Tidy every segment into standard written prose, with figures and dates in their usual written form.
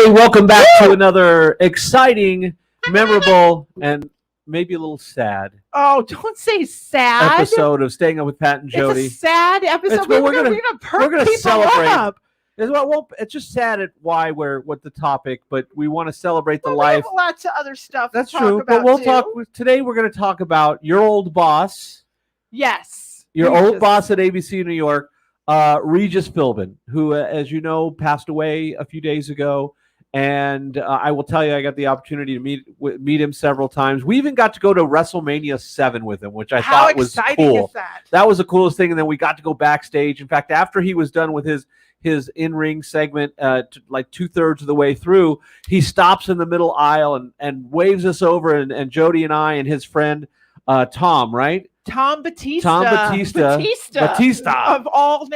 Hey, welcome back to another exciting, memorable, and maybe a little sad Oh, don't say sad. episode of Staying Up with Pat and Jodi. It's a sad episode. We're gonna perk people celebrate. up. It's just sad at what the topic, but we want to celebrate the We life. have lots of other stuff. That's to talk true, about but we'll too. talk today. We're going to talk about your old boss, Yes, your Regis. old boss at ABC New York, Regis Philbin, who, as you know, passed away a few days ago. And I will tell you, I got the opportunity to meet him several times. We even got to go to WrestleMania 7 with him, which I thought was cool. How exciting is that? That was the coolest thing. And then we got to go backstage. In fact, after he was done with his in-ring segment, like 2/3 of the way through, he stops in the middle aisle and waves us over. And Jodi and I and his friend Tom, right? Tom Batista. Batista. Of all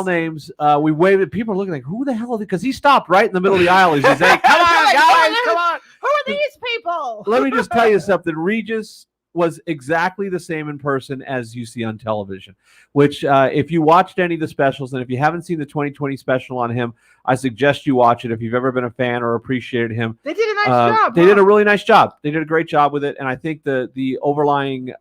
names. We waved at people looking like, who the hell is it? Because he stopped right in the middle of the aisle. He's like, come on, guys, come on. Who are these people? Let me just tell you something. Regis was exactly the same in person as you see on television, which if you watched any of the specials, and if you haven't seen the 2020 special on him, I suggest you watch it if you've ever been a fan or appreciated him. They did a nice job. They did a really nice job. They did a great job with it. And I think the overlying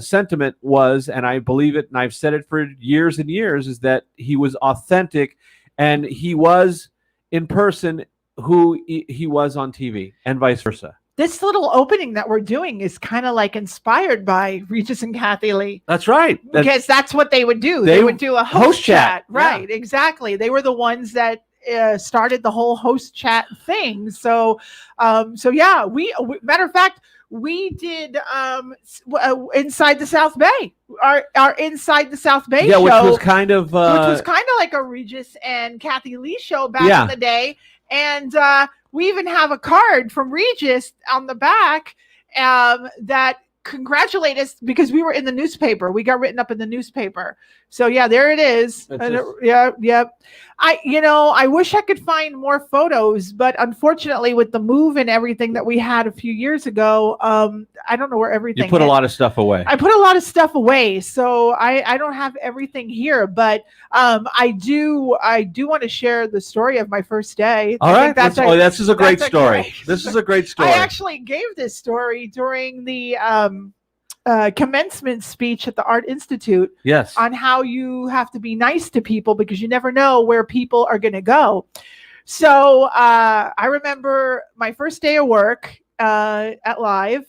sentiment was, and I believe it, and I've said it for years and years, is that he was authentic and he was in person who he was on TV and vice versa. This little opening that we're doing is kind of like inspired by Regis and Kathy Lee. That's right. Because that's what they would do. They would do a host chat. Right, yeah. Exactly. They were the ones that started the whole host chat thing. So yeah, we matter of fact, we did Inside the South Bay, our Inside the South Bay show, which was kind of like a Regis and Kathy Lee show back in the day. And we even have a card from Regis on the back that congratulate us because we were in the newspaper. We got written up in the newspaper. So yeah, there it is. Yeah. I wish I could find more photos, but unfortunately with the move and everything that we had a few years ago, I don't know where everything You put a lot of stuff away. I put a lot of stuff away. So I don't have everything here, but I do want to share the story of my first day. All right. This is a great story. This is a great story. I actually gave this story during the commencement speech at the Art Institute. Yes. On how you have to be nice to people because you never know where people are going to go. So I remember my first day of work at Live.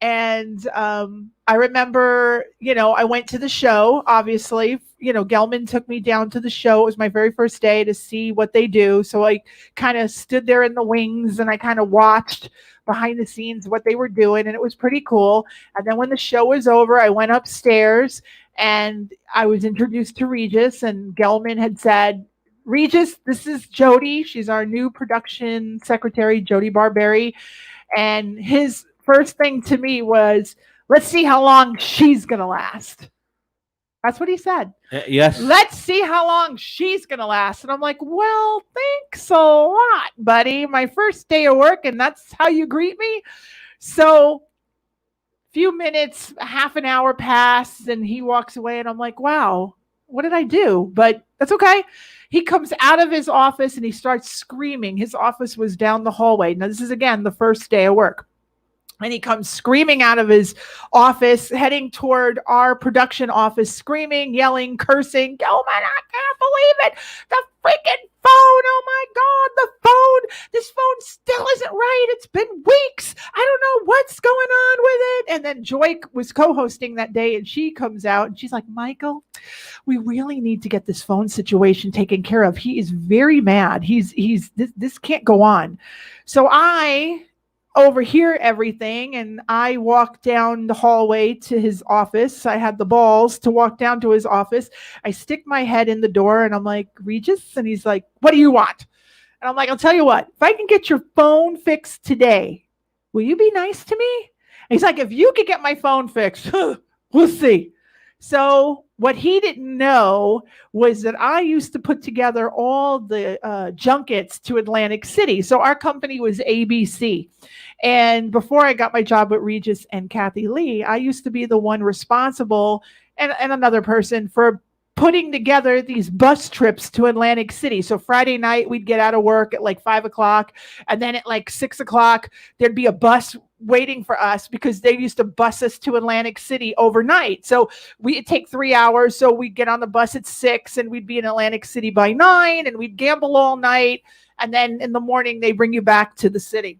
And I remember, I went to the show, obviously, Gelman took me down to the show. It was my very first day to see what they do. So I kind of stood there in the wings and I kind of watched behind the scenes what they were doing. And it was pretty cool. And then when the show was over, I went upstairs and I was introduced to Regis, and Gelman had said, Regis, this is Jodi. She's our new production secretary, Jodi Barberi. And his first thing to me was, let's see how long she's going to last. That's what he said. Yes. Let's see how long she's going to last. And I'm like, well, thanks a lot, buddy. My first day of work, and that's how you greet me? So few minutes, half an hour passed, and he walks away, and I'm like, wow, what did I do? But that's okay. He comes out of his office, and he starts screaming. His office was down the hallway. Now, this is, again, the first day of work. And he comes screaming out of his office, heading toward our production office, screaming, yelling, cursing. Gelman, I can't believe it. The freaking phone. Oh my God, the phone. This phone still isn't right. It's been weeks. I don't know what's going on with it. And then Joy was co-hosting that day, and she comes out and she's like, Michael, we really need to get this phone situation taken care of. He is very mad. This can't go on. So I overhear everything, and I walk down the hallway to his office. I had the balls to walk down to his office. I stick my head in the door, and I'm like, Regis? And he's like, what do you want? And I'm like, I'll tell you what, if I can get your phone fixed today, will you be nice to me? And he's like, if you could get my phone fixed, we'll see. So what he didn't know was that I used to put together all the junkets to Atlantic City. So our company was ABC. And before I got my job with Regis and Kathy Lee, I used to be the one responsible, and another person, for putting together these bus trips to Atlantic City. So Friday night, we'd get out of work at like 5 o'clock. And then at like 6 o'clock, there'd be a bus waiting for us because they used to bus us to Atlantic City overnight. So it'd take 3 hours. So we'd get on the bus at 6 and we'd be in Atlantic City by 9 and we'd gamble all night. And then in the morning, they bring you back to the city.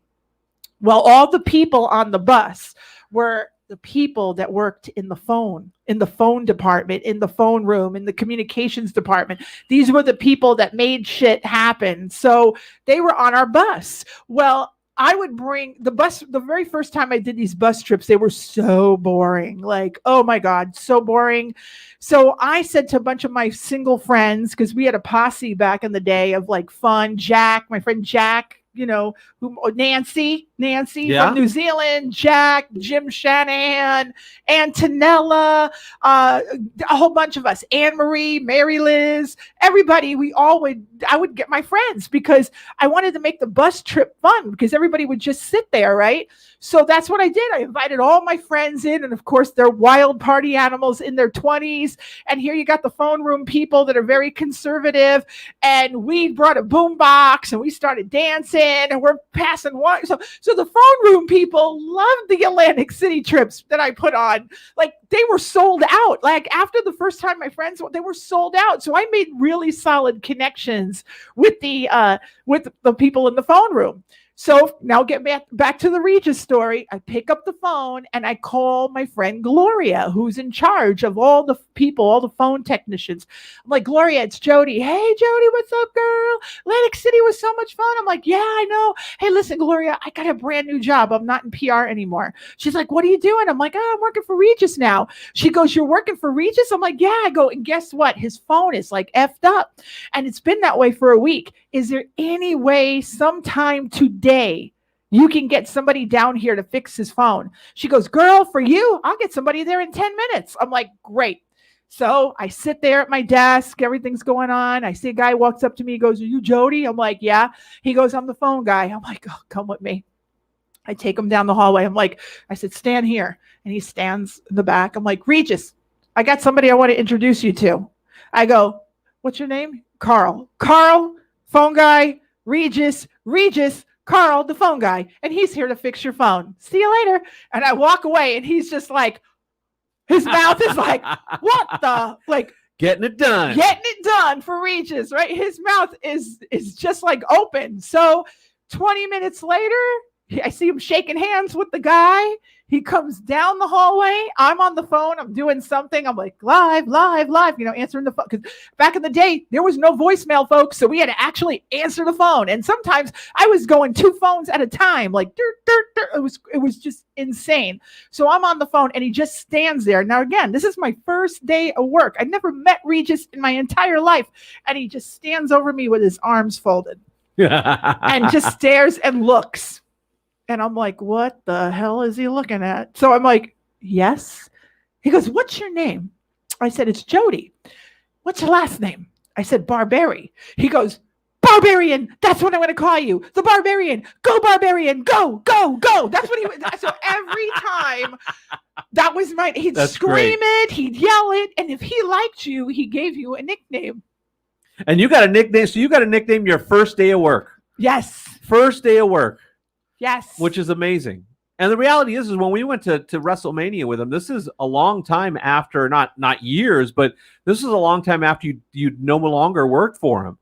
Well, all the people on the bus were the people that worked in the phone department, in the phone room, in the communications department. These were the people that made shit happen. So they were on our bus. Well, I would bring the bus. The very first time I did these bus trips, they were so boring. Like, oh my God, so boring. So I said to a bunch of my single friends, because we had a posse back in the day of like fun, Jack, my friend Jack, Nancy from New Zealand, Jack, Jim Shanahan, Antonella, a whole bunch of us, Anne Marie, Mary Liz, everybody. I would get my friends because I wanted to make the bus trip fun because everybody would just sit there, right? So that's what I did. I invited all my friends in, and of course they're wild party animals in their 20s. And here you got the phone room people that are very conservative, and we brought a boom box and we started dancing and we're passing water. So the phone room people loved the Atlantic City trips that I put on. Like they were sold out. Like after the first time my friends, they were sold out. So I made really solid connections with the people in the phone room. So now get back to the Regis story. I pick up the phone and I call my friend Gloria, who's in charge of all the people, all the phone technicians. I'm like, Gloria, it's Jodi. Hey, Jodi, what's up, girl? Atlantic City was so much fun. I'm like, yeah, I know. Hey, listen, Gloria, I got a brand new job. I'm not in PR anymore. She's like, what are you doing? I'm like, I'm working for Regis now. She goes, you're working for Regis? I'm like, yeah. I go, and guess what? His phone is like effed up. And it's been that way for a week. Is there any way sometime today you can get somebody down here to fix his phone? She goes, girl, for you, I'll get somebody there in 10 minutes. I'm like, great. So I sit there at my desk. Everything's going on. I see a guy walks up to me. He goes, are you Jodi? I'm like, yeah. He goes, I'm the phone guy. I'm like, oh, come with me. I take him down the hallway. I said, stand here. And he stands in the back. I'm like, Regis, I got somebody I want to introduce you to. I go, what's your name? Carl, phone guy, Regis, Carl, the phone guy, and he's here to fix your phone. See you later. And I walk away, and he's just like, his mouth is like, what the, like, getting it done for Regis, right? His mouth is just like open. So 20 minutes later, I see him shaking hands with the guy. He comes down the hallway. I'm on the phone. I'm doing something. I'm like, live, answering the phone. Because back in the day, there was no voicemail, folks. So we had to actually answer the phone. And sometimes I was going 2 phones at a time. Like, it was just insane. So I'm on the phone and he just stands there. Now, again, this is my first day of work. I never met Regis in my entire life. And he just stands over me with his arms folded and just stares and looks. And I'm like, what the hell is he looking at? So I'm like, yes. He goes, what's your name? I said, it's Jodi. What's your last name? I said, Barbary. He goes, Barbarian. That's what I'm going to call you. The Barbarian. Go, Barbarian. Go, go, go. That's what he was. So every time that was he'd scream it, he'd yell it. And if he liked you, he gave you a nickname. And you got a nickname. So you got a nickname your first day of work. Yes. First day of work. Yes. Which is amazing. And the reality is when we went to WrestleMania with him, this is a long time after, not years, but this is a long time after you no longer worked for him.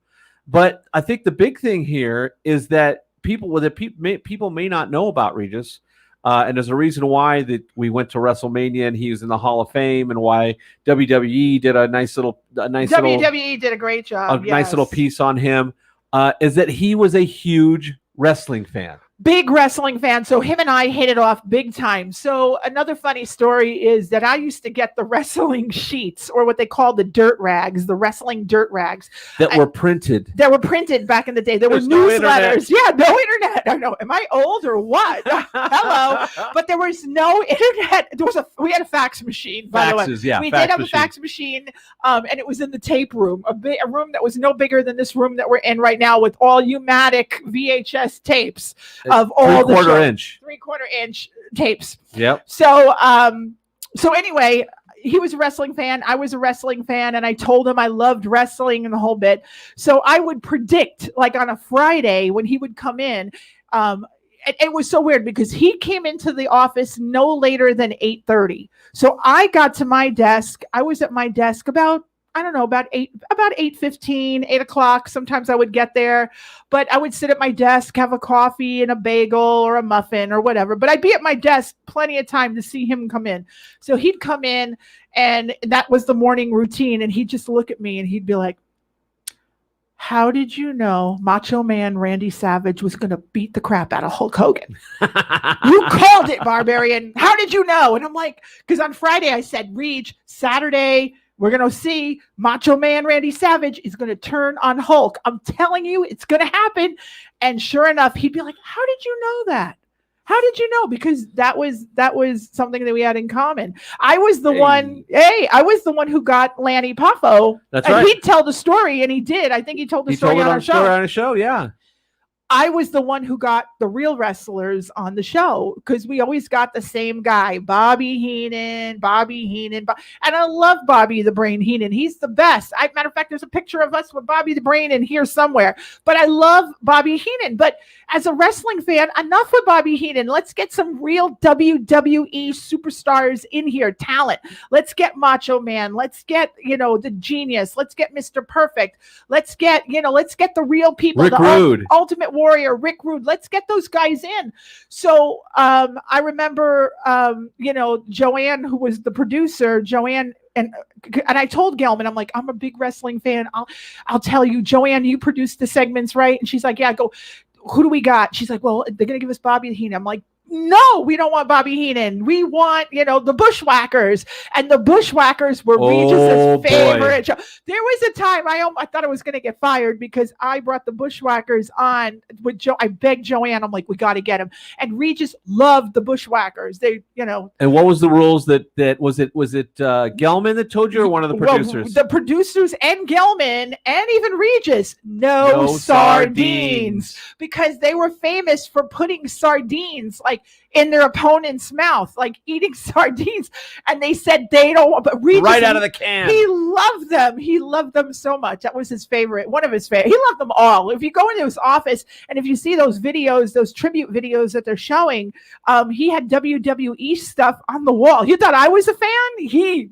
But I think the big thing here is that people may not know about Regis. And there's a reason why that we went to WrestleMania and he was in the Hall of Fame, and why WWE did a nice little WWE did a great job. Nice little piece on him. Is that he was a huge wrestling fan. Big wrestling fan. So him and I hit it off big time. So another funny story is that I used to get the wrestling sheets, or what they call the dirt rags, the wrestling dirt rags. That were printed back in the day. There were newsletters. No internet. I know. Am I old or what? Hello. But there was no internet. We had a fax machine, by the way. Yeah, we did have a fax machine, and it was in the tape room, a room that was no bigger than this room that we're in right now, with all U-matic VHS tapes. Of all the 3/4 inch tapes. Yep. So anyway, he was a wrestling fan. I was a wrestling fan. And I told him I loved wrestling and the whole bit. So I would predict, like on a Friday when he would come in, it was so weird because he came into the office no later than 8:30. So I got to my desk. I was at my desk about 8:15, 8 o'clock. Sometimes I would get there, but I would sit at my desk, have a coffee and a bagel or a muffin or whatever. But I'd be at my desk plenty of time to see him come in. So he'd come in, and that was the morning routine. And he'd just look at me and he'd be like, "How did you know Macho Man Randy Savage was going to beat the crap out of Hulk Hogan? You called it, Barbarian. How did you know?" And I'm like, because on Friday I said, "Reg, Saturday, we're going to see Macho Man Randy Savage is going to turn on Hulk. I'm telling you, it's going to happen." And sure enough, he'd be like, "How did you know that? How did you know?" Because that was something that we had in common. I was the one who got Lanny Poffo. That's and right. He'd tell the story, and he did. I think he told the story on our show. On a show, yeah. I was the one who got the real wrestlers on the show because we always got the same guy, Bobby Heenan. And I love Bobby the Brain Heenan. He's the best. Matter of fact, there's a picture of us with Bobby the Brain in here somewhere. But I love Bobby Heenan. But as a wrestling fan, enough with Bobby Heenan. Let's get some real WWE superstars in here, talent. Let's get Macho Man. Let's get, the Genius. Let's get Mr. Perfect. Let's get the real people. Rick Rude. Ultimate Warrior, Rick Rude. Let's get those guys in. So I remember, Joanne, who was the producer, and I told Gelman, I'm like, "I'm a big wrestling fan. I'll tell you, Joanne, you produced the segments, right?" And she's like, "Yeah." I go, "Who do we got?" She's like, "Well, they're going to give us Bobby Heenan." I'm like, "No, we don't want Bobby Heenan. We want, the Bushwhackers." And the Bushwhackers were Regis's favorite show. There was a time I thought I was going to get fired because I brought the Bushwhackers on with Joe. I begged Joanne. I'm like, "We got to get him." And Regis loved the Bushwhackers. They, And what was the rules that was it Gelman that told you, or one of the producers? Well, the producers and Gelman and even Regis, no sardines, because they were famous for putting sardines like in their opponent's mouth, like eating sardines. And they said they don't, but Regis, right out of the can. He loved them. He loved them so much. That was his favorite, one of his favorite. He loved them all. If you go into his office and if you see those videos, those tribute videos that they're showing, he had WWE stuff on the wall. You thought I was a fan? He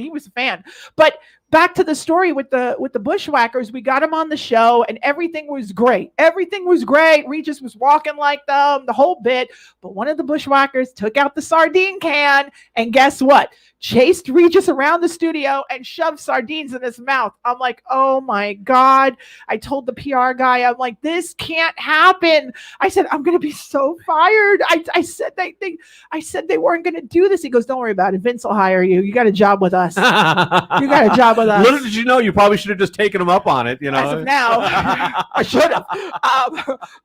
was a fan. But back to the story with the Bushwhackers, we got him on the show and everything was great. Everything was great. Regis was walking like them, the whole bit. But one of the Bushwhackers took out the sardine can and guess what? Chased Regis around the studio and shoved sardines in his mouth. I'm like, "Oh my God." I told the PR guy, I'm like, "This can't happen." I said, "I'm going to be so fired." I said they weren't going to do this. He goes, "Don't worry about it. Vince will hire you. You got a job with us. You got a job with us." Little did you know, you probably should have just taken him up on it, As of now, I should have.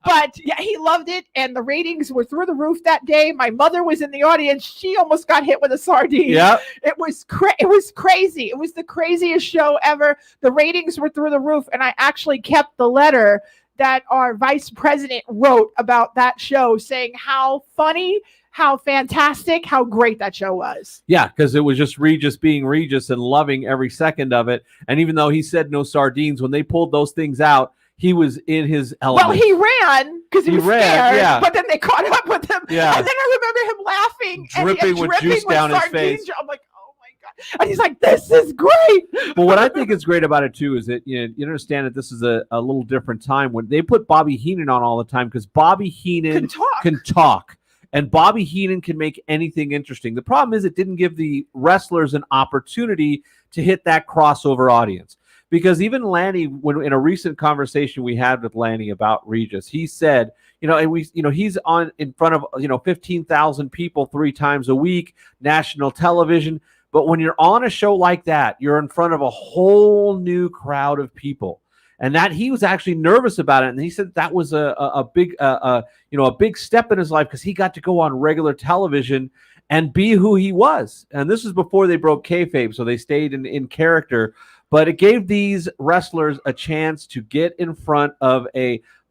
But yeah, he loved it. And the ratings were through the roof that day. My mother was in the audience. She almost got hit with a sardine. Yeah. It was crazy. It was the craziest show ever. The ratings were through the roof. And I actually kept the letter that our vice president wrote about that show saying how funny, how fantastic, how great that show was. Yeah, because it was just Regis being Regis and loving every second of it. And even though he said no sardines, when they pulled those things out, he was in his element. Well, he ran because he was scared, yeah. But then they caught up with him. Yeah. And then I remember him laughing. Dripping with juice down his face. I'm like, "Oh my God." And he's like, "This is great." Well, what I think is great about it, too, is that you understand that this is a little different time when they put Bobby Heenan on all the time because Bobby Heenan can talk. And Bobby Heenan can make anything interesting. The problem is it didn't give the wrestlers an opportunity to hit that crossover audience. Because even Lanny, when in a recent conversation we had with Lanny about Regis, he said, he's on in front of 15,000 people 3 times a week, national television. But when you're on a show like that, you're in front of a whole new crowd of people. And that he was actually nervous about it. And he said that was a big step in his life because he got to go on regular television and be who he was. And this was before they broke kayfabe, so they stayed in character. But it gave these wrestlers a chance to get in front of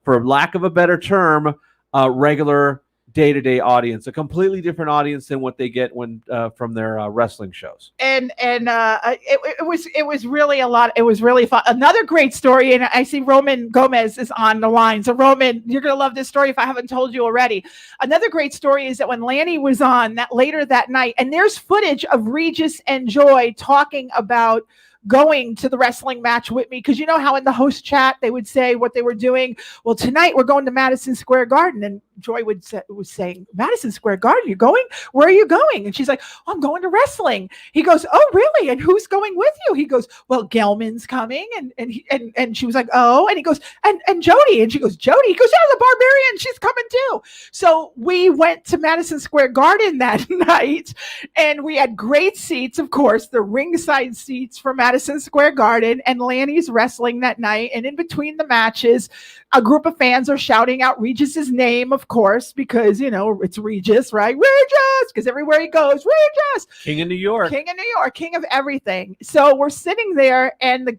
for lack of a better term, regular day-to-day audience, a completely different audience than what they get when from their wrestling shows. And it was really a lot. It was really fun. Another great story, and I see Roman Gomez is on the line. So Roman, you're gonna love this story if I haven't told you already. Another great story is that when Lanny was on that later that night, and there's footage of Regis and Joy talking about going to the wrestling match with me, because you know how in the host chat they would say what they were doing. Well, tonight we're going to Madison Square Garden, and Joy was saying, Madison Square Garden, you're going? Where are you going? And she's like, oh, I'm going to wrestling. He goes, oh, really? And who's going with you? He goes, well, Gelman's coming, and she was like, oh, and he goes, and Jodi, and she goes, Jodi. He goes, yeah, the Barbarian, she's coming too. So we went to Madison Square Garden that night, and we had great seats, of course, the ringside seats for Madison Square Garden, and Lanny's wrestling that night. And in between the matches, a group of fans are shouting out Regis's name, of course, because, you know, it's Regis, right? Regis, because everywhere he goes, Regis. King of New York. King of New York, king of everything. So we're sitting there, and the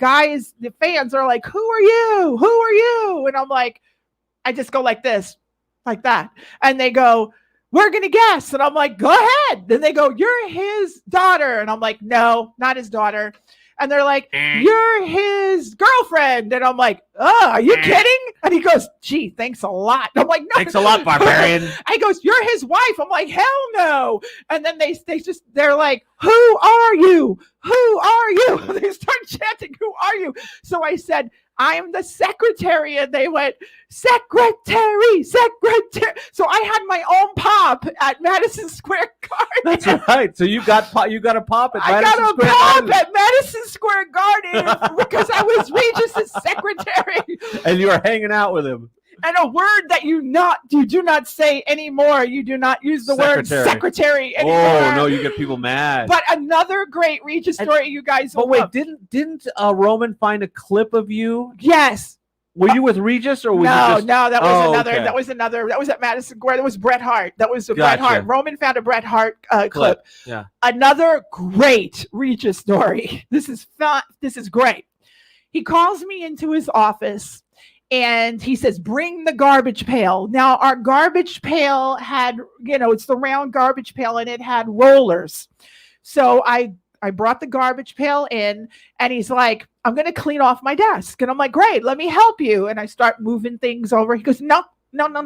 fans are like, who are you? Who are you? And I'm like, I just go like this, like that. And they go, we're going to guess. And I'm like, go ahead. Then they go, you're his daughter. And I'm like, no, not his daughter. And they're like, you're his girlfriend. And I'm like, oh, are you kidding? And he goes, gee, thanks a lot. And I'm like, no. Thanks a lot, Barbarian. I goes, you're his wife. I'm like, hell no. And then they're like, who are you? Who are you? They start chanting, who are you? So I said, I'm the secretary. And they went, secretary. So I had my own pop at Madison Square Garden. That's right. So you got a pop at Madison Square Garden. I got a pop at Madison Square Garden because I was Regis's secretary. And you were hanging out with him. And a word that you do not say anymore. You do not use the word secretary anymore. Oh no, you get people mad. But another great Regis story, you guys. But wait, didn't Roman find a clip of you? Yes. Were you with Regis or was no? you just... No, that was another. Okay. That was another. That was at Madison Square. That was Bret Hart. That was Bret Hart. Roman found a Bret Hart clip. Yeah. Another great Regis story. This is fun. This is great. He calls me into his office. And he says, bring the garbage pail. Now, our garbage pail had, it's the round garbage pail, and it had rollers. So I brought the garbage pail in, and he's like, I'm going to clean off my desk. And I'm like, great, let me help you. And I start moving things over. He goes, no. And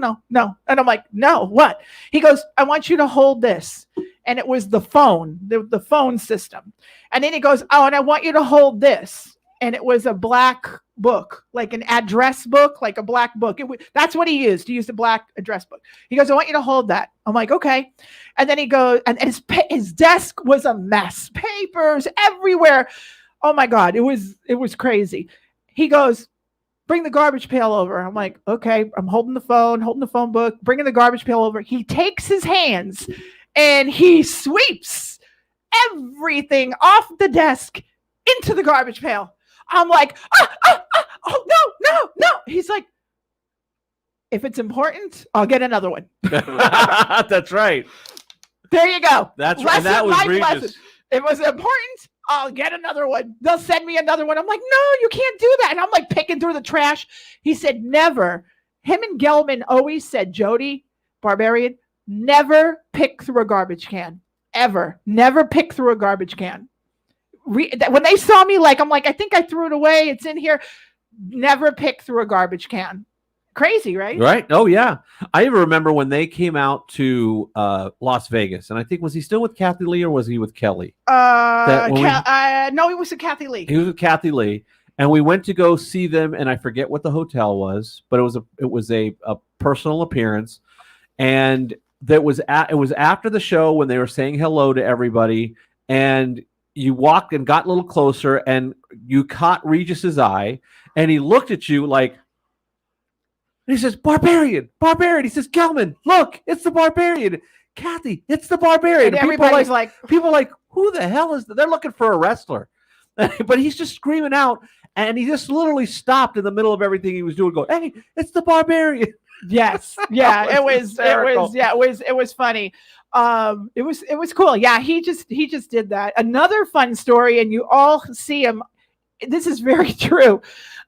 I'm like, no, what? He goes, I want you to hold this. And it was the phone, the phone system. And then he goes, oh, and I want you to hold this. And it was a black book, like an address book, like a black book. That's what he used. He used a black address book. He goes, I want you to hold that. I'm like, okay. And then he goes, and his desk was a mess, papers everywhere. Oh my God, it was crazy. He goes, bring the garbage pail over. I'm like, okay. I'm holding the phone book, bringing the garbage pail over. He takes his hands and he sweeps everything off the desk into the garbage pail. I'm like, oh, no. He's like, if it's important, I'll get another one. That's right. There you go. That's right. That was Regis. If it was important, I'll get another one. They'll send me another one. I'm like, no, you can't do that. And I'm like picking through the trash. He said, never. Him and Gelman always said, Jodi, Barbarian, never pick through a garbage can. Ever. Never pick through a garbage can. When they saw me, I'm like, I think I threw it away. It's in here. Never pick through a garbage can. Crazy, right? Right. Oh, yeah. I even remember when they came out to Las Vegas, and I think, was he still with Kathy Lee or was he with Kelly? No, he was with Kathy Lee. He was with Kathy Lee, and we went to go see them, and I forget what the hotel was, but it was a personal appearance, and it was after the show when they were saying hello to everybody, and you walked and got a little closer, and you caught Regis's eye, and he looked at you like, and he says, Barbarian. He says, Gelman, look, it's the Barbarian. Kathy, it's the Barbarian. And everybody's people are like, who the hell is that? They're looking for a wrestler. But he's just screaming out, and he just literally stopped in the middle of everything he was doing, going, hey, it's the Barbarian. Yes. Yeah. it was funny. It was cool. Yeah. He just did that. Another fun story, and you all see him. This is very true.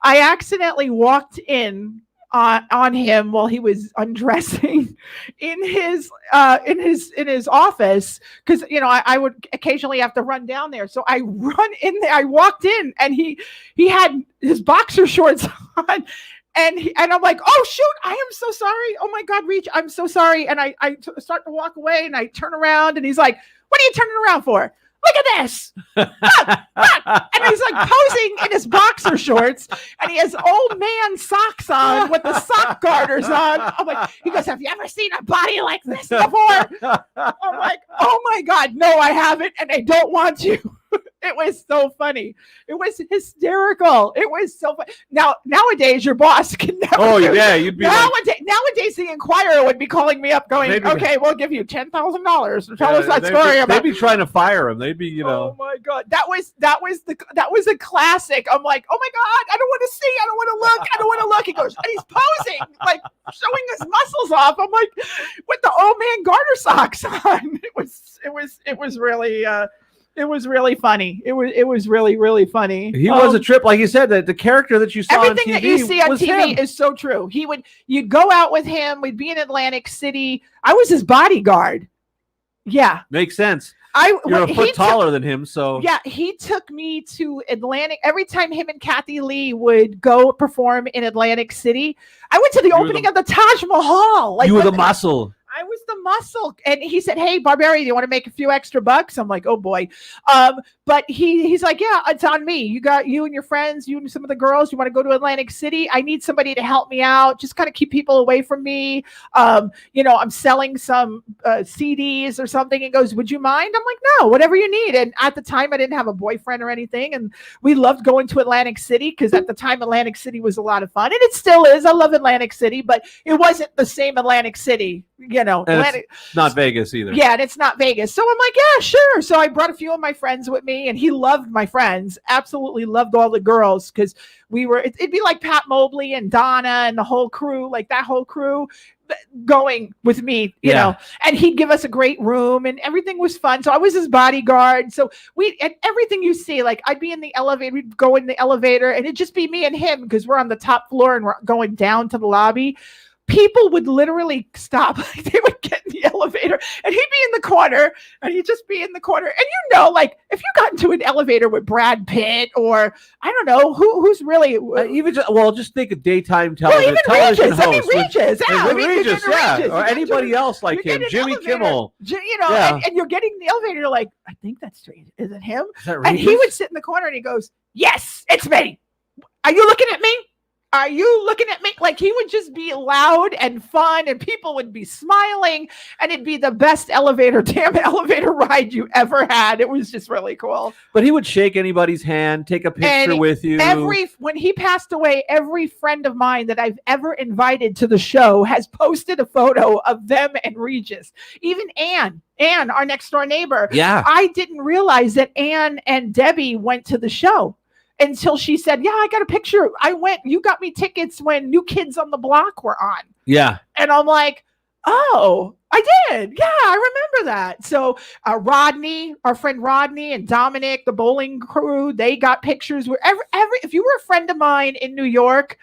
I accidentally walked in on him while he was undressing in his office, because I would occasionally have to run down there. So I run in there. I walked in and he had his boxer shorts on. And I'm like, oh, shoot, I am so sorry. Oh, my God, Reach, I'm so sorry. And I start to walk away and I turn around and he's like, what are you turning around for? Look at this. Look. And he's like posing in his boxer shorts and he has old man socks on with the sock garters on. I'm like, he goes, have you ever seen a body like this before? I'm like, oh, my God, no, I haven't. And I don't want to. It was so funny. It was hysterical. It was so funny. Nowadays, your boss can never. Oh, yeah. You'd be nowadays, the Inquirer would be calling me up going, okay, we'll give you $10,000 to tell us that story. They'd be trying to fire him. They'd be, Oh, my God. That was a classic. I'm like, oh, my God, I don't want to see. I don't want to look. I don't want to look. He goes, and he's posing, like showing his muscles off. I'm like, with the old man garter socks on. It was really. It was really funny. It was really, really funny. He was a trip, like you said. That the character that you saw everything on TV that you see on TV him. is so true. You'd go out with him. We'd be in Atlantic City. I was his bodyguard. Yeah, makes sense. You're a foot taller than him, so yeah. He took me to Atlantic every time him and Kathy Lee would go perform in Atlantic City. I went to the opening of the Taj Mahal. Like you were the muscle. I was the muscle. And he said, hey, Barberi, do you want to make a few extra bucks? I'm like, oh, boy. But he's like, yeah, it's on me. You and your friends, you and some of the girls, you want to go to Atlantic City? I need somebody to help me out. Just kind of keep people away from me. I'm selling some CDs or something. And goes, would you mind? I'm like, no, whatever you need. And at the time, I didn't have a boyfriend or anything. And we loved going to Atlantic City because at the time, Atlantic City was a lot of fun. And it still is. I love Atlantic City, but it wasn't the same Atlantic City. It's not Vegas either. Yeah, and it's not Vegas. So I'm like, yeah, sure. So I brought a few of my friends with me, and he loved my friends, absolutely loved all the girls, because it'd be like Pat Mobley and Donna and the whole crew, like that whole crew going with me, you know, and he'd give us a great room and everything was fun. So I was his bodyguard. So and everything you see, like I'd be in the elevator, we'd go in the elevator and it'd just be me and him because we're on the top floor and we're going down to the lobby. People would literally stop. They would get in the elevator and he'd be in the corner and he'd just be in the corner. And like if you got into an elevator with Brad Pitt or I don't know who's really just think of daytime television. Well, even television Regis. Regis, or anybody else like him, Jimmy Kimmel. And you're getting in the elevator. You're like, I think that's straight. Is it him? Is that Regis? And he would sit in the corner and he goes, yes, it's me. Are you looking at me? Are you looking at me? Like he would just be loud and fun and people would be smiling and it'd be the best damn elevator ride you ever had. It was just really cool. But he would shake anybody's hand, take a picture with you. When he passed away, every friend of mine that I've ever invited to the show has posted a photo of them and Regis. Even Anne, our next door neighbor. Yeah. I didn't realize that Anne and Debbie went to the show. Until she said, yeah, I got a picture. I went, you got me tickets when New Kids on the Block were on. Yeah. And I'm like, oh, I did. Yeah, I remember that. So Rodney, our friend Rodney and Dominic, the bowling crew, they got pictures wherever. If you were a friend of mine in New York,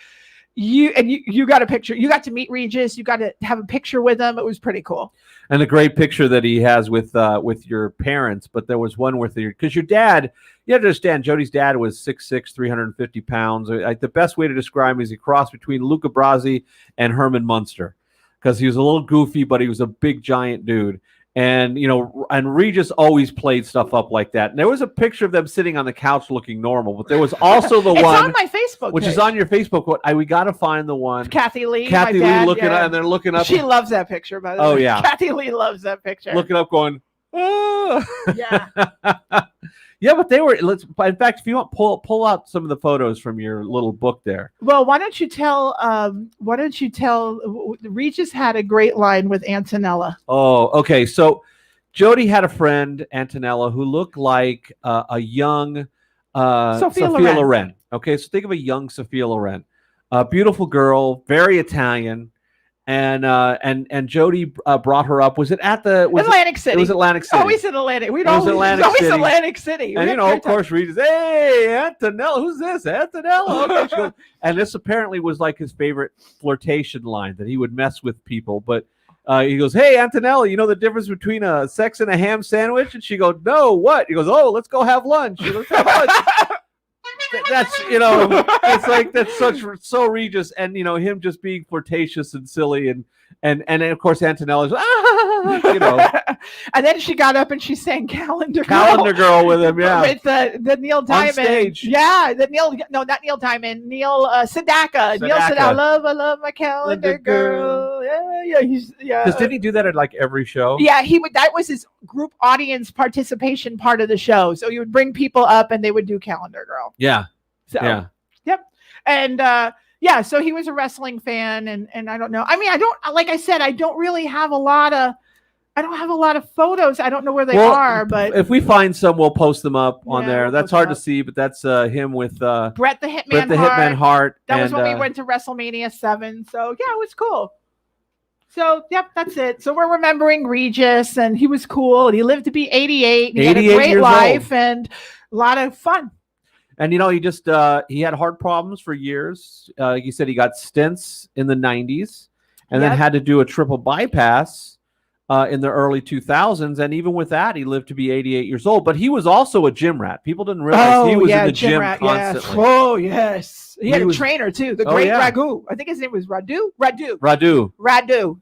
you got a picture. You got to meet Regis. You got to have a picture with him. It was pretty cool. And a great picture that he has with your parents. But there was one because your dad, you have to understand, Jodi's dad was 6'6", 350 pounds. The best way to describe him is he crossed between Luca Brasi and Herman Munster because he was a little goofy, but he was a big, giant dude. And, and Regis always played stuff up like that. And there was a picture of them sitting on the couch looking normal, but there was also the it's one on my Facebook which page. is on your Facebook. We got to find the one. Kathy Lee looking up, and they're looking up. She loves that picture, by the way. Oh, yeah. Kathy Lee loves that picture. Looking up going, oh. Yeah. Yeah, but they were. In fact, if you want, pull out some of the photos from your little book there. Well, why don't you tell? Regis had a great line with Antonella. Oh, okay. So Jodi had a friend, Antonella, who looked like a young Sophia Loren. Okay, so think of a young Sophia Loren, a beautiful girl, very Italian, and Jodi brought her up. Was it at the Atlantic City? It was Atlantic City. Always in Atlantic. It was Atlantic City. Atlantic City. And of course, Regis, hey, Antonella, who's this? Antonella. Okay, she goes, and this apparently was like his favorite flirtation line, that he would mess with people. But he goes, hey, Antonella, you know the difference between a sex and a ham sandwich? And she goes, no, what? He goes, oh, let's go have lunch. She goes, have lunch. That's, it's like, that's so Regis, and him just being flirtatious and silly, and of course Antonella's and then she got up and she sang Calendar Girl with him, with the Neil Diamond on stage. not Neil Diamond, Neil Sedaka. Neil said, I love my Calendar Girl. Yeah. Because didn't he do that at like every show? Yeah, he would. That was his group audience participation part of the show. So he would bring people up and they would do Calendar Girl. Yeah. So, yeah. Yep. And so he was a wrestling fan, and I don't know. I mean, like I said, I don't have a lot of photos. I don't know where they are, but if we find some, we'll post them up on there. That's hard to see, but that's him with Bret the Hitman Hart. That was when we went to WrestleMania 7. So yeah, it was cool. So, yep, that's it. So we're remembering Regis, and he was cool, and he lived to be 88. And he had a great life and a lot of fun. And, he just, he had heart problems for years. He said he got stents in the 90s and then had to do a triple bypass in the early 2000s. And even with that, he lived to be 88 years old. But he was also a gym rat. People didn't realize he was in the gym constantly. Yes. Oh, yes. He had a trainer, too. The great Raghu. I think his name was Radu.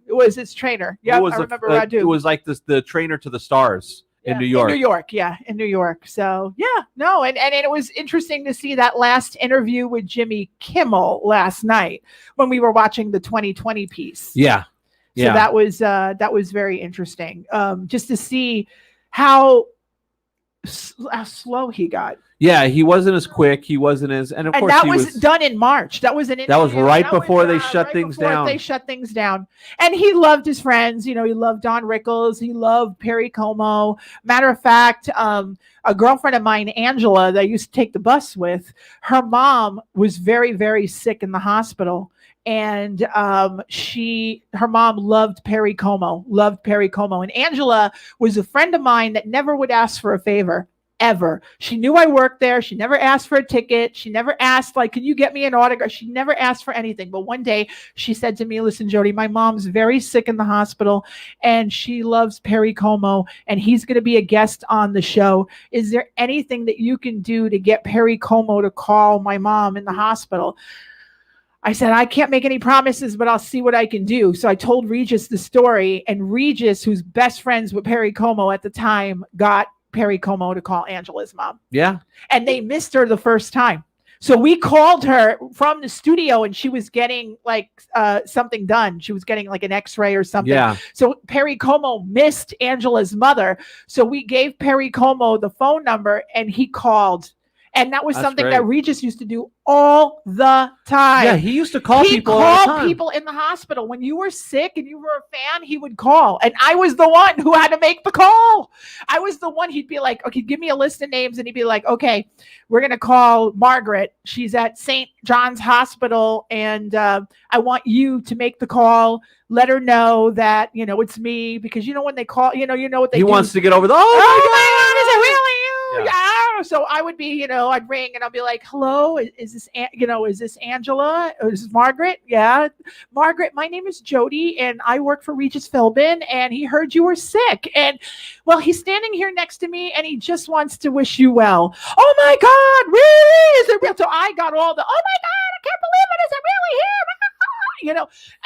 It was his trainer. Yeah, I remember Radu. It was like the trainer to the stars. In New York. In New York. So, and it was interesting to see that last interview with Jimmy Kimmel last night when we were watching the 2020 piece. Yeah. So that was very interesting. Just to see how slow he got. Yeah, he wasn't as quick. He wasn't as, and of course that was done in March. That was that was right before they shut things down. They shut things down, and he loved his friends. He loved Don Rickles. He loved Perry Como. Matter of fact, a girlfriend of mine, Angela, that I used to take the bus with, her mom was very, very sick in the hospital. And her mom loved Perry Como. And Angela was a friend of mine that never would ask for a favor, ever. She knew I worked there. She never asked for a ticket. She never asked, like, can you get me an autograph? She never asked for anything. But one day she said to me, listen, Jodi, my mom's very sick in the hospital and she loves Perry Como and he's going to be a guest on the show. Is there anything that you can do to get Perry Como to call my mom in the hospital? I said, I can't make any promises, but I'll see what I can do. So I told Regis the story, and Regis, who's best friends with Perry Como at the time, got Perry Como to call Angela's mom. Yeah. And they missed her the first time. So we called her from the studio and she was getting like something done. She was getting like an x-ray or something. Yeah. So Perry Como missed Angela's mother. So we gave Perry Como the phone number and he called. And that was something that Regis used to do all the time. Yeah, he used to call people all the time. He called people in the hospital. When you were sick and you were a fan, he would call. And I was the one who had to make the call. I was the one, he'd be like, okay, give me a list of names. And he'd be like, okay, we're going to call Margaret. She's at St. John's Hospital. And I want you to make the call. Let her know that, it's me. Because, when they call, you know what they do. He wants to get over the, oh my God, is it really you? Yeah. So I would be, I'd ring and I'll be like, hello, is this Angela? Is this Margaret? Yeah. Margaret, my name is Jodi and I work for Regis Philbin and he heard you were sick. And well, he's standing here next to me and he just wants to wish you well. Oh my God, really? Is it real? So I got all the, oh my God, I can't believe it. Is it really him?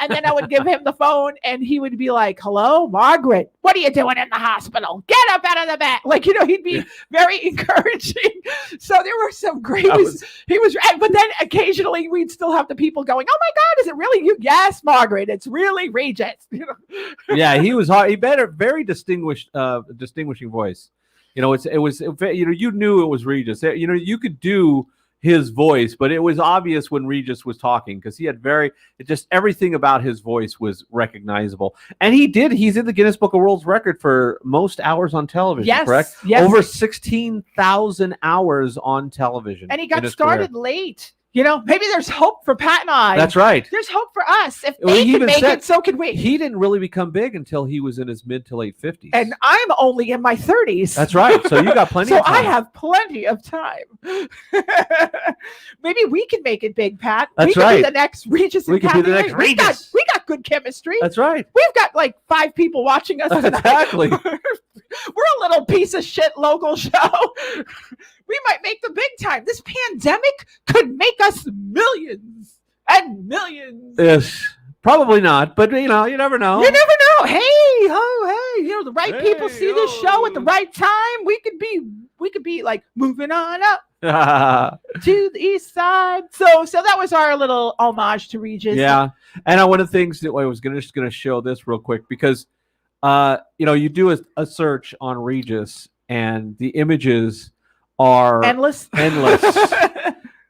And then I would give him the phone and he would be like, hello, Margaret, what are you doing in the hospital? Get up out of the bed. Like, he'd be very encouraging. So there were some great, but then occasionally we'd still have the people going, oh my God, is it really you? Yes, Margaret, it's really Regis. Yeah, he was hard. He had a very distinguishing voice. You knew it was Regis. You could do his voice, but it was obvious when Regis was talking because he had everything about his voice was recognizable. And he's in the Guinness Book of World Record for most hours on television, correct? Yes. Over 16,000 hours on television. And he got started late. You know, maybe there's hope for Pat and I. That's right. There's hope for us. If Well, they he can even make said it, so can we. He didn't really become big until he was in his mid to late 50s. And I'm only in my 30s. That's right. So you got plenty So of time. I have plenty of time. Maybe we can make it big, Pat. That's we can right. be the next Regis and We could be the Kathy. next Regis. We got good chemistry. That's right. We've got like 5 people watching us tonight. Exactly. We're a little piece of shit local show. We might make the big time. This pandemic could make us millions and millions. Yes. Probably not, but you know, you never know. You never know. Hey, oh, hey, you know, the right people see this show at the right time. We could be like moving on up to the east side. So that was our little homage to Regis. Yeah. And one of the things that I was just gonna show this real quick because you know, you do a search on Regis and the images are endless.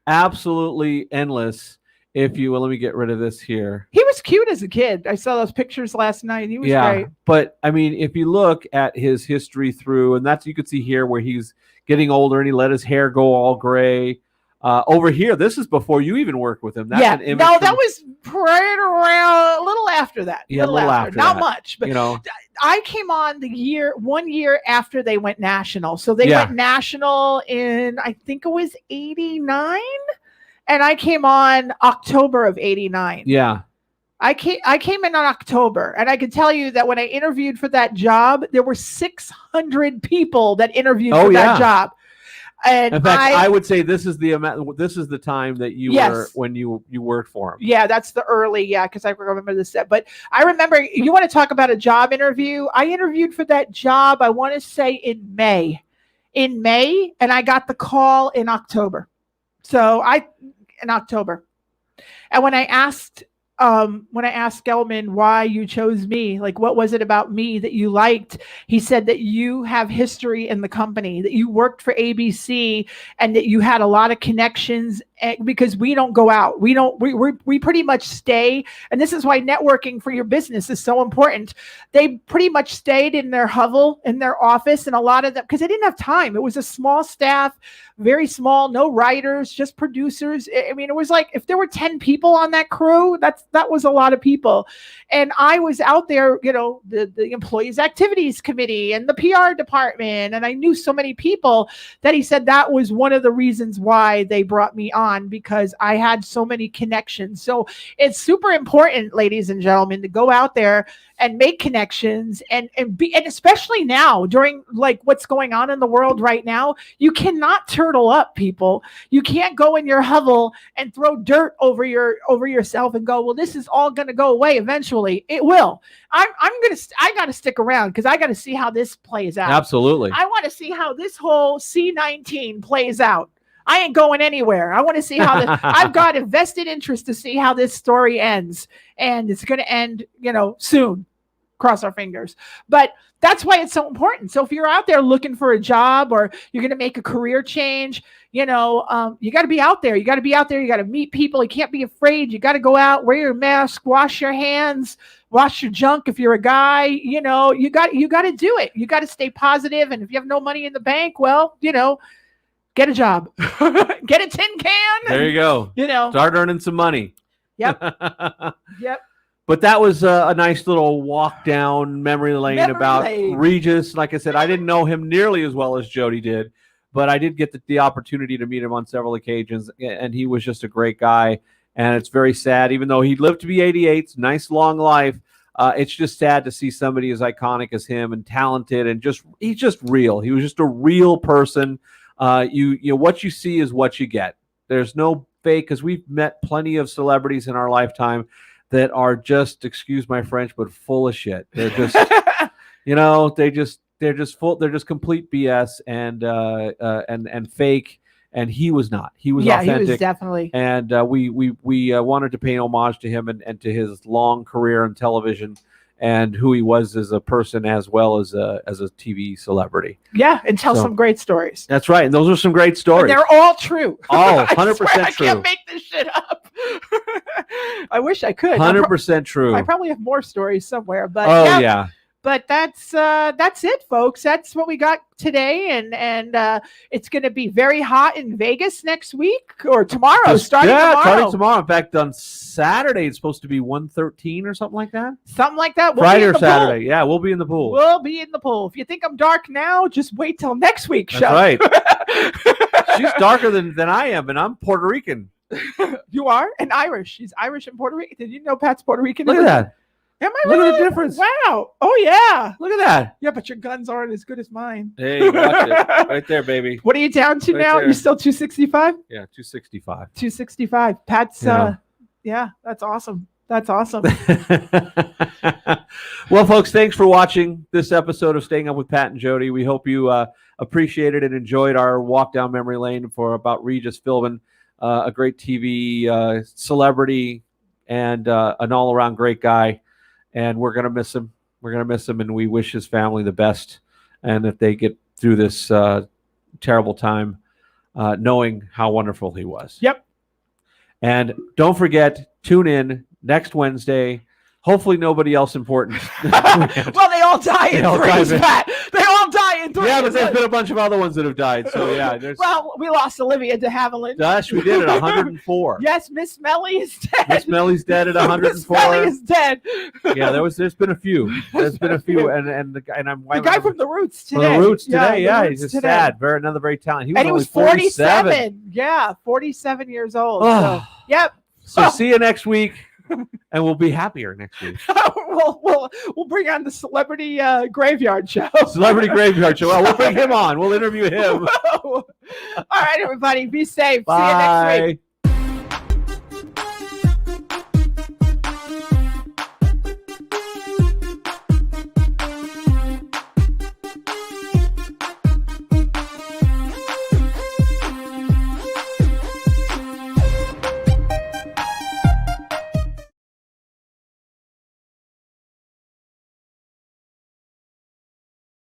Absolutely endless. Let me get rid of this here. He was cute as a kid. I saw those pictures last night. He was great. But I mean, if you look at his history through, and that's, you can see here where he's getting older and he let his hair go all gray. Over here, this is before you even worked with him. That's an image that was right around a little after that. Yeah, a little after not that. much, but you know, I came on 1 year after they went national. So they went national in, I think it was 89, and I came on October of 89. Yeah. I came in on October, and I can tell you that when I interviewed for that job, there were 600 people that interviewed for that job. And in fact, I would say this is the amount. This is the time that you were when you worked for him. Yeah, that's the early. Yeah, because I remember this set. But I remember, you want to talk about a job interview? I interviewed for that job. I want to say in May, and I got the call in October. In October, and when I asked Gelman why you chose me, like what was it about me that you liked, he said that you have history in the company, that you worked for ABC, and that you had a lot of connections. Because we don't go out, we pretty much stay, and this is why networking for your business is so important. They pretty much stayed in their hovel in their office, and a lot of them, because they didn't have time. It was a small staff, very small, no writers, just producers. I mean, it was like if there were 10 people on that crew, that was a lot of people. And I was out there, you know, the employees activities committee and the PR department, and I knew so many people that he said that was one of the reasons why they brought me on, because I had so many connections. So it's super important, ladies and gentlemen, to go out there and make connections, and especially now during like what's going on in the world right now, you cannot turtle up, people. You can't go in your hovel and throw dirt over yourself and go, well, this is all going to go away eventually. It will. I got to stick around because I got to see how this plays out. Absolutely. I want to see how this whole C-19 plays out. I ain't going anywhere. I want to see how I've got a vested interest to see how this story ends, and it's going to end, you know, soon. Cross our fingers. But that's why it's so important. So if you're out there looking for a job, or you're going to make a career change, you know, you got to be out there. You got to be out there. You got to meet people. You can't be afraid. You got to go out, wear your mask, wash your hands, wash your junk. If you're a guy, you know, you got to do it. You got to stay positive. And if you have no money in the bank, well, you know, get a job, get a tin can. There you go. You know, start earning some money. Yep. Yep. But that was a nice little walk down memory lane about Regis. Like I said, I didn't know him nearly as well as Jodi did, but I did get the opportunity to meet him on several occasions, and he was just a great guy. And it's very sad, even though he lived to be 88, nice long life. It's just sad to see somebody as iconic as him and talented, and he's just real. He was just a real person. You know what you see is what you get. There's no fake, because we've met plenty of celebrities in our lifetime that are just, excuse my French, but full of shit. They're just, you know, they're just full. They're just complete BS and fake. And he was not. He was authentic. He was definitely. And we wanted to pay homage to him and to his long career in television, and who he was as a person as well as a TV celebrity. Yeah, and tell some great stories. That's right. And those are some great stories. And they're all true. Oh, 100% true. I can't make this shit up. I wish I could. 100% true. I probably have more stories somewhere, but yeah. But that's it, folks. That's what we got today, and it's going to be very hot in Vegas next week or tomorrow. Starting tomorrow. In fact, on Saturday it's supposed to be 113 or something like that. Something like that. We'll Friday or Saturday. Yeah, we'll be in the pool. We'll be in the pool. If you think I'm dark now, just wait till next week's show. That's right. She's darker than I am, and I'm Puerto Rican. You are? And Irish. She's Irish and Puerto Rican. Did you know Pat's Puerto Rican? Look at that. Am I Look really? at the difference. Wow. Oh, yeah. Look at that. Yeah, but your guns aren't as good as mine. Hey, watch it. Right there, baby. What are you down to Right now? there. You're still 265? Yeah, 265. 265. Pat's, Yeah. That's awesome. That's awesome. Well, folks, thanks for watching this episode of Staying Up with Pat and Jodi. We hope you appreciated and enjoyed our walk down memory lane about Regis Philbin, a great TV celebrity and an all-around great guy. And we're going to miss him. We're going to miss him, and we wish his family the best and that they get through this terrible time knowing how wonderful he was. Yep. And don't forget, tune in next Wednesday. Hopefully nobody else important. Well, they all die in threes, Pat. They all die in threes. Yeah, but there's been a bunch of other ones that have died. So, yeah. Well, we lost Olivia de Havilland. Gosh, we did at 104. Yes, Miss Melly is dead. Miss Melly's dead at 104. Miss Melly is dead. Yeah, there's been a few. There's been a few. And I'm the guy from the Roots today. From the Roots today, yeah. He's just sad. Another very talented. He was 47. Yeah, 47 years old. So, yep. So see you next week. And we'll be happier next week. we'll bring on the celebrity graveyard show. Celebrity graveyard show. Well, we'll bring him on. We'll interview him. All right, everybody, be safe. Bye. See you next week.